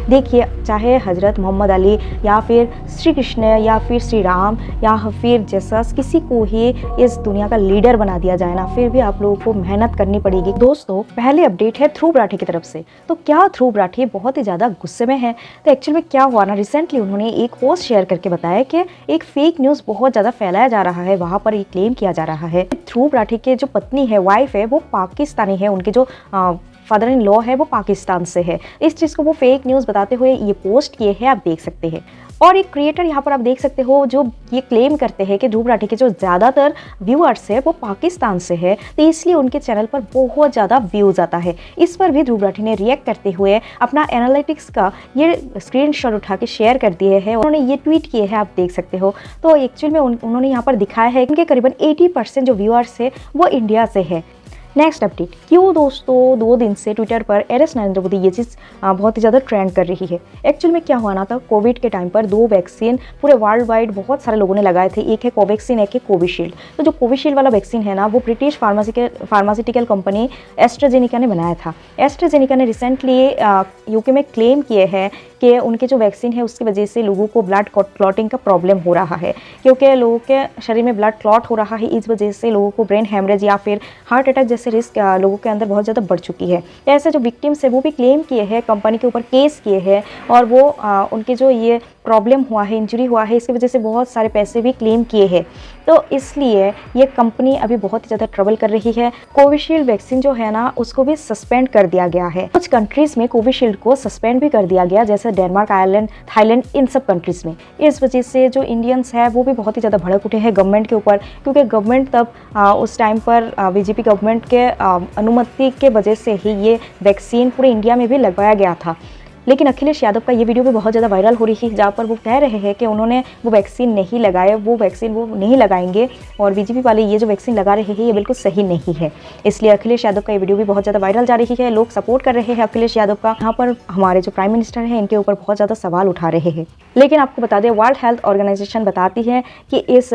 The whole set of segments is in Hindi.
देखिए, चाहे हज़रत मोहम्मद अली या फिर श्री कृष्ण या फिर श्री राम या फिर जीसस, किसी को ही इस दुनिया का लीडर बना दिया जाए ना, फिर भी आप लोगों को मेहनत करनी पड़ेगी। दोस्तों, पहले अपडेट है ध्रुव राठी की तरफ से। तो क्या ध्रुव राठी बहुत ही ज़्यादा गुस्से में है? तो एक्चुअल में क्या हुआ ना, रिसेंटली उन्होंने एक पोस्ट शेयर करके बताया कि एक फेक न्यूज़ बहुत ज़्यादा फैलाया जा रहा है। वहाँ पर ये क्लेम किया जा रहा है ध्रुव राठी के जो पत्नी है, वाइफ है, वो पाकिस्तानी है, उनके जो फादर इन लॉ है वो पाकिस्तान से है। इस चीज़ को वो फेक न्यूज़ बताते हुए ये पोस्ट किए हैं, आप देख सकते हैं। और एक क्रिएटर यहाँ पर आप देख सकते हो जो ये क्लेम करते हैं कि ध्रुव राठी के जो ज़्यादातर व्यूअर्स है वो पाकिस्तान से है, तो इसलिए उनके चैनल पर बहुत ज़्यादा व्यूज़ आता है। इस पर भी ध्रुव राठी ने रिएक्ट करते हुए अपना एनालिटिक्स का ये स्क्रीनशॉट उठा के शेयर कर दिए हैं। उन्होंने ये ट्वीट किए हैं, आप देख सकते हो। तो एक्चुअल में उन्होंने यहाँ पर दिखाया है कि उनके करीबन 80% जो व्यूअर्स है वो इंडिया से है। नेक्स्ट अपडेट, क्यों दोस्तों 2 दिन से ट्विटर पर एरएस नरेंद्र मोदी ये चीज़ बहुत ही ज़्यादा ट्रेंड कर रही है। एक्चुअल में क्या हुआ ना था, कोविड के टाइम पर 2 वैक्सीन पूरे वर्ल्ड वाइड बहुत सारे लोगों ने लगाए थे। एक है कोवैक्सीन, एक है कोविशील्ड। तो जो कोविशील्ड वाला वैक्सीन है ना, वो ब्रिटिश फार्मास्यूटिकल कंपनी एस्ट्राजेनिका ने बनाया था। एस्ट्राजेनिका ने रिसेंटली यूके में क्लेम किए हैं कि उनके जो वैक्सीन है उसकी वजह से लोगों को ब्लड क्लॉटिंग का प्रॉब्लम हो रहा है, क्योंकि लोगों के शरीर में ब्लड क्लॉट हो रहा है। इस वजह से लोगों को ब्रेन हेमरेज या फिर हार्ट अटैक जैसे रिस्क लोगों के अंदर बहुत ज़्यादा बढ़ चुकी है। तो ऐसे जो विक्टिम्स है वो भी क्लेम किए हैं, कंपनी के ऊपर केस किए हैं, और वो उनके जो ये प्रॉब्लम हुआ है, इंजरी हुआ है, इसकी वजह से बहुत सारे पैसे भी क्लेम किए हैं। तो इसलिए ये कंपनी अभी बहुत ही ज़्यादा ट्रबल कर रही है। कोविशील्ड वैक्सीन जो है ना, उसको भी सस्पेंड कर दिया गया है। कुछ कंट्रीज़ में कोविशील्ड को सस्पेंड भी कर दिया गया, जैसे डेनमार्क, आयरलैंड, थाईलैंड, इन सब कंट्रीज़ में। इस वजह से जो इंडियंस है वो भी बहुत ही ज़्यादा भड़क उठे हैं गवर्नमेंट के ऊपर, क्योंकि गवर्नमेंट तब उस टाइम पर बीजेपी गवर्नमेंट के अनुमति के वजह से ही ये वैक्सीन पूरे इंडिया में भी लगवाया गया था। लेकिन अखिलेश यादव का ये वीडियो भी बहुत ज़्यादा वायरल हो रही है, जहाँ पर वो कह रहे हैं कि उन्होंने वो वैक्सीन नहीं लगाए, वो वैक्सीन वो नहीं लगाएंगे, और बीजेपी वाले ये जो वैक्सीन लगा रहे हैं ये बिल्कुल सही नहीं है। इसलिए अखिलेश यादव का ये वीडियो भी बहुत ज़्यादा वायरल जा रही है। लोग सपोर्ट कर रहे हैं अखिलेश यादव का। यहाँ पर हमारे जो प्राइम मिनिस्टर हैं इनके ऊपर बहुत ज़्यादा सवाल उठा रहे हैं। लेकिन आपको बता दें, वर्ल्ड हेल्थ ऑर्गेनाइजेशन बताती है कि इस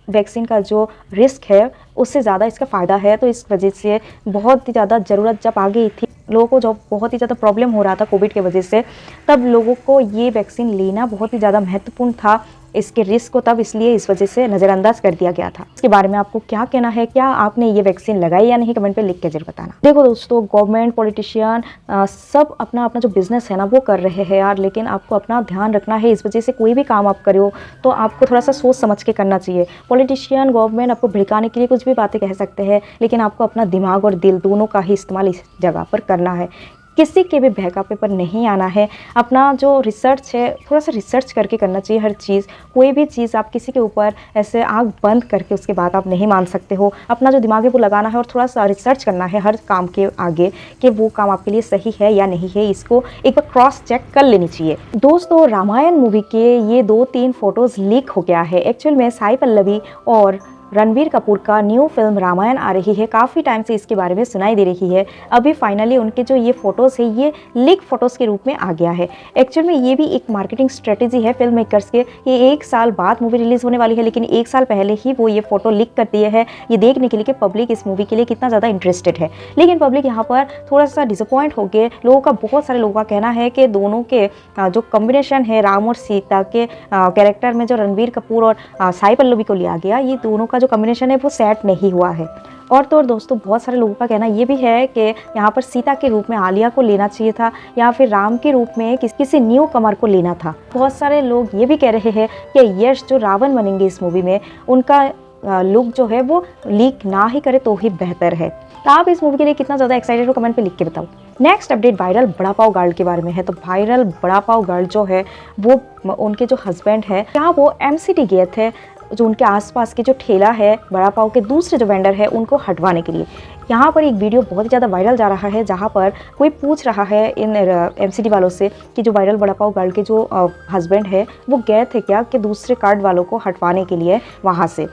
वैक्सीन का जो रिस्क है उससे ज़्यादा इसका फ़ायदा है। तो इस वजह से बहुत ही ज़्यादा ज़रूरत जब आ गई थी, लोगों को जब बहुत ही ज़्यादा प्रॉब्लम हो रहा था कोविड की वजह से, तब लोगों को ये वैक्सीन लेना बहुत ही ज़्यादा महत्वपूर्ण था, इसके रिस्क को तब इसलिए इस वजह से नज़रअंदाज कर दिया गया था। इसके बारे में आपको क्या कहना है? क्या आपने ये वैक्सीन लगाई या नहीं? कमेंट पे लिख के जरूर बताना। देखो दोस्तों, गवर्नमेंट, पॉलिटिशियन सब अपना अपना जो बिजनेस है ना वो कर रहे हैं यार, लेकिन आपको अपना ध्यान रखना है। इस वजह से कोई भी काम आप करो तो आपको थोड़ा सा सोच समझ के करना चाहिए। पॉलिटिशियन, गवर्नमेंट आपको भड़काने के लिए कुछ भी बातें कह सकते हैं, लेकिन आपको अपना दिमाग और दिल दोनों का ही इस्तेमाल इस जगह पर करना है। किसी के भी बहकावे पर नहीं आना है। अपना जो रिसर्च है थोड़ा सा रिसर्च करके करना चाहिए हर चीज़। कोई भी चीज़ आप किसी के ऊपर ऐसे आँख बंद करके उसके बाद आप नहीं मान सकते हो। अपना जो दिमाग है वो लगाना है और थोड़ा सा रिसर्च करना है हर काम के आगे कि वो काम आपके लिए सही है या नहीं है। इसको एक बार क्रॉस चेक कर लेनी चाहिए। दोस्तों, रामायण मूवी के ये 2-3 फोटोज़ लीक हो गया है। एक्चुअल में साई पल्लवी और रणबीर कपूर का न्यू फिल्म रामायण आ रही है। काफ़ी टाइम से इसके बारे में सुनाई दे रही है। अभी फाइनली उनके जो ये फ़ोटोज़ है ये लीक फ़ोटोज़ के रूप में आ गया है। एक्चुअल में ये भी एक मार्केटिंग स्ट्रेटेजी है फिल्म मेकर्स के। ये 1 साल बाद मूवी रिलीज़ होने वाली है, लेकिन 1 साल पहले ही वो ये फ़ोटो लीक कर दिए है, ये देखने के लिए कि पब्लिक इस मूवी के लिए कितना ज़्यादा इंटरेस्टेड है। लेकिन पब्लिक यहाँ पर थोड़ा सा डिसअपॉइंट हो गए। लोगों का, बहुत सारे लोगों का कहना है कि दोनों के जो कॉम्बिनेशन है राम और सीता के कैरेक्टर में, जो रणबीर कपूर और साई पल्लवी को लिया गया, ये दोनों का जो कॉम्बिनेशन है वो सेट नहीं हुआ है। और तो और दोस्तों, बहुत सारे लोगों का कहना ये भी है कि यहाँ पर सीता के रूप में आलिया को लेना चाहिए था, या फिर राम के रूप में किसी न्यू कमर को लेना था। बहुत सारे लोग ये भी कह रहे हैं कि यश जो रावण बनेंगे इस मूवी में, उनका लुक जो है वो लीक ना ही करे तो ही बेहतर है। तो आप इस मूवी के लिए कितना ज़्यादा एक्साइटेड हो, कमेंट पे लिख के बताओ। नेक्स्ट अपडेट वायरल बड़ा पाव गर्ल के बारे में है। तो वायरल बड़ा पाव गर्ल जो है वो उनके जो हस्बैंड है, क्या वो एमसीडी गए थे जो उनके आसपास के जो ठेला है बड़ा पाव के दूसरे जो वेंडर है उनको हटवाने के लिए। यहाँ पर एक वीडियो बहुत ही ज़्यादा वायरल जा रहा है, जहाँ पर कोई पूछ रहा है इन एमसीडी वालों से कि जो वायरल बड़ा पाव गर्ल के जो हस्बैंड है वो गए थे क्या कि दूसरे कार्ड वालों को हटवाने के लिए वहाँ से।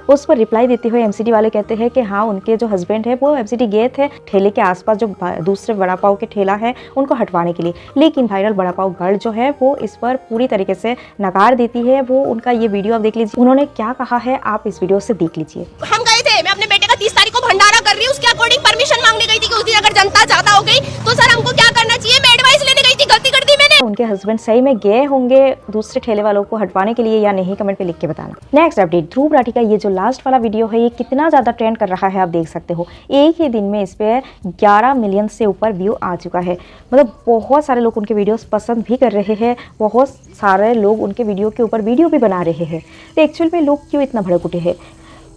उस पर रिप्लाई देते हुए एमसीडी वाले कहते हैं कि हाँ, उनके जो हस्बैंड है वो एमसीडी गए थे ठेले के आसपास जो दूसरे बड़ा पाव के ठेला है उनको हटवाने के लिए। लेकिन वायरल बड़ा पाव गर्ल जो है वो इस पर पूरी तरीके से नकार देती है। वो उनका ये वीडियो आप देख लीजिए, उन्होंने क्या कहा है आप इस वीडियो से देख लीजिए। हम गए थे, मैं अपने बेटे का 30 तारीख को भंडारा कर रही हूँ, उसके अकॉर्डिंग परमिशन मांगने गई थी कि उस दिन अगर जनता ज्यादा हो गई तो सर हमको क्या करना चाहिए, मैं एडवाइस लेने गई थी, गलती कर दी मैंने। उनके हस्बैंड सही में गए होंगे दूसरे ठेले वालों को हटवाने के लिए या नहीं, कमेंट पे लिख के बताना। नेक्स्ट अपडेट, ध्रुव राठी का ये जो लास्ट वाला वीडियो है ये कितना ज़्यादा ट्रेंड कर रहा है आप देख सकते हो। एक ही दिन में इस पर 11 मिलियन से ऊपर व्यू आ चुका है। मतलब बहुत सारे लोग उनके वीडियोस पसंद भी कर रहे हैं, बहुत सारे लोग उनके वीडियो के ऊपर वीडियो भी बना रहे हैं। तो एक्चुअल में लोग क्यों इतना भड़क उठे हैं?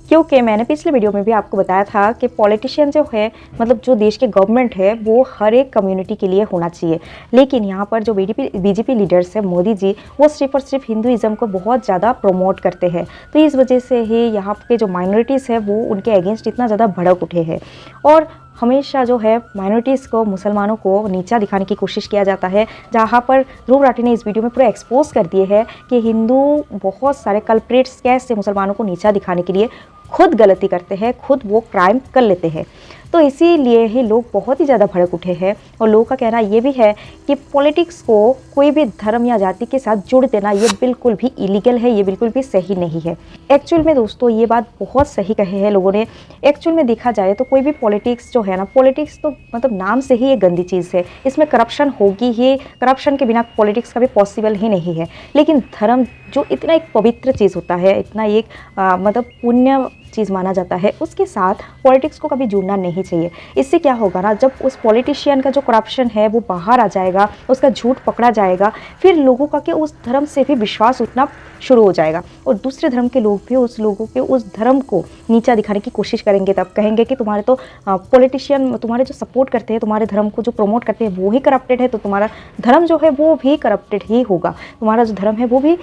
क्योंकि मैंने पिछले वीडियो में भी आपको बताया था कि पॉलिटिशियन जो है, मतलब जो देश के गवर्नमेंट है, वो हर एक कम्युनिटी के लिए होना चाहिए। लेकिन यहाँ पर जो बीजेपी लीडर्स है, मोदी जी, वो सिर्फ और सिर्फ हिंदुइज़्म को बहुत ज़्यादा प्रमोट करते हैं। तो इस वजह से ही यहाँ के जो माइनॉरिटीज़ है वो उनके अगेंस्ट इतना ज़्यादा भड़क उठे हैं। और हमेशा जो है माइनॉरिटीज़ को, मुसलमानों को नीचा दिखाने की कोशिश किया जाता है, जहाँ पर ध्रुव राठी ने इस वीडियो में पूरा एक्सपोज कर दिए है कि हिंदू बहुत सारे कल्प्रेट्स कैसे मुसलमानों को नीचा दिखाने के लिए खुद गलती करते हैं, खुद वो क्राइम कर लेते हैं। तो इसीलिए ही लोग बहुत ही ज़्यादा भड़क उठे हैं। और लोगों का कहना ये भी है कि पॉलिटिक्स को कोई भी धर्म या जाति के साथ जोड़ देना ये बिल्कुल भी इलीगल है, ये बिल्कुल भी सही नहीं है। एक्चुअल में दोस्तों ये बात बहुत सही कहे है लोगों ने। एक्चुअल में देखा जाए तो कोई भी पॉलिटिक्स जो है ना, पॉलिटिक्स तो मतलब नाम से ही एक गंदी चीज़ है, इसमें करप्शन होगी ही, करप्शन के बिना पॉलिटिक्स का भी पॉसिबल ही नहीं है। लेकिन धर्म जो इतना एक पवित्र चीज़ होता है, इतना एक मतलब पुण्य चीज़ माना जाता है, उसके साथ पॉलिटिक्स को कभी जुड़ना नहीं चाहिए। इससे क्या होगा ना, जब उस पॉलिटिशियन का जो करप्शन है वो बाहर आ जाएगा, उसका झूठ पकड़ा जाएगा, फिर लोगों का क्या उस धर्म से भी विश्वास उठना शुरू हो जाएगा और दूसरे धर्म के लोग भी उस लोगों के उस धर्म को नीचा दिखाने की कोशिश करेंगे। तब कहेंगे कि तुम्हारे तो पॉलिटिशियन, तुम्हारे जो सपोर्ट करते हैं, तुम्हारे धर्म को जो प्रमोट करते हैं वो ही करप्टेड है, तो तुम्हारा धर्म जो है वो भी करप्टेड ही होगा, तुम्हारा जो धर्म है वो भी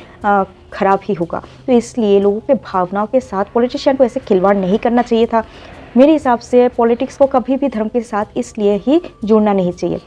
खराब ही होगा। तो इसलिए लोगों के भावनाओं के साथ पॉलिटिशियन को ऐसे खिलवाड़ नहीं करना चाहिए था। मेरे हिसाब से पॉलिटिक्स को कभी भी धर्म के साथ इसलिए ही जुड़ना नहीं चाहिए।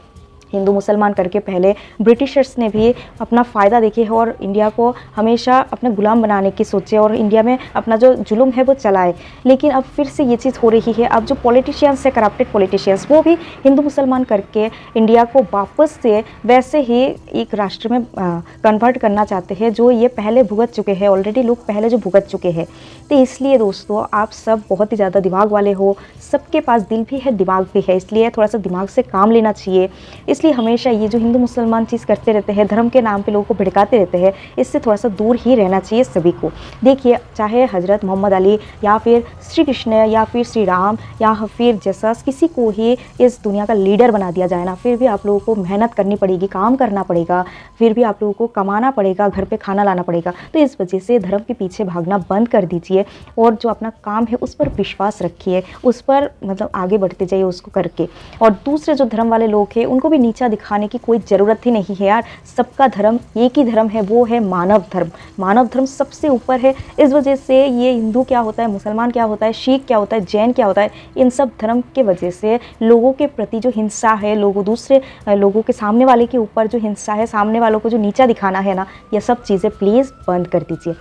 हिंदू मुसलमान करके पहले ब्रिटिशर्स ने भी अपना फ़ायदा देखे है और इंडिया को हमेशा अपने गुलाम बनाने की सोचे और इंडिया में अपना जो जुल्म है वो चलाए। लेकिन अब फिर से ये चीज़ हो रही है। अब जो पॉलिटिशियंस है, करप्टेड पॉलिटिशियंस, वो भी हिंदू मुसलमान करके इंडिया को वापस से वैसे ही एक राष्ट्र में कन्वर्ट करना चाहते हैं जो ये पहले भुगत चुके हैं, ऑलरेडी लोग पहले जो भुगत चुके हैं। तो इसलिए दोस्तों आप सब बहुत ही ज़्यादा दिमाग वाले हो, सबके पास दिल भी है, दिमाग भी है, इसलिए थोड़ा सा दिमाग से काम लेना चाहिए। इसलिए हमेशा ये जो हिंदू मुसलमान चीज़ करते रहते हैं, धर्म के नाम पे लोगों को भड़काते रहते हैं, इससे थोड़ा सा दूर ही रहना चाहिए सभी को। देखिए, चाहे हज़रत मोहम्मद अली या फिर श्री कृष्ण या फिर श्री राम या फिर जसस, किसी को ही इस दुनिया का लीडर बना दिया जाए ना, फिर भी आप लोगों को मेहनत करनी पड़ेगी, काम करना पड़ेगा, फिर भी आप लोगों को कमाना पड़ेगा, घर पर खाना लाना पड़ेगा। तो इस वजह से धर्म के पीछे भागना बंद कर दीजिए और जो अपना काम है उस पर विश्वास रखिए, उस पर मतलब आगे बढ़ते जाइए उसको करके। और दूसरे जो धर्म वाले लोग हैं उनको भी नीचा दिखाने की कोई ज़रूरत ही नहीं है यार। सबका धर्म एक ही धर्म है, वो है मानव धर्म। मानव धर्म सबसे ऊपर है। इस वजह से ये हिंदू क्या होता है, मुसलमान क्या होता है, सिख क्या होता है, जैन क्या होता है, इन सब धर्म के वजह से लोगों के प्रति जो हिंसा है, लोगों दूसरे लोगों के सामने वाले के ऊपर जो हिंसा है, सामने वालों को जो नीचा दिखाना है ना, ये सब चीज़ें प्लीज़ बंद कर दीजिए।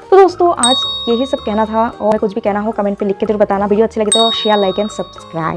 तो दोस्तों आज यही सब कहना था और कुछ भी कहना हो कमेंट पे लिख के जरूर बताना। वीडियो अच्छी लगी तो शेयर, लाइक एंड सब्सक्राइब।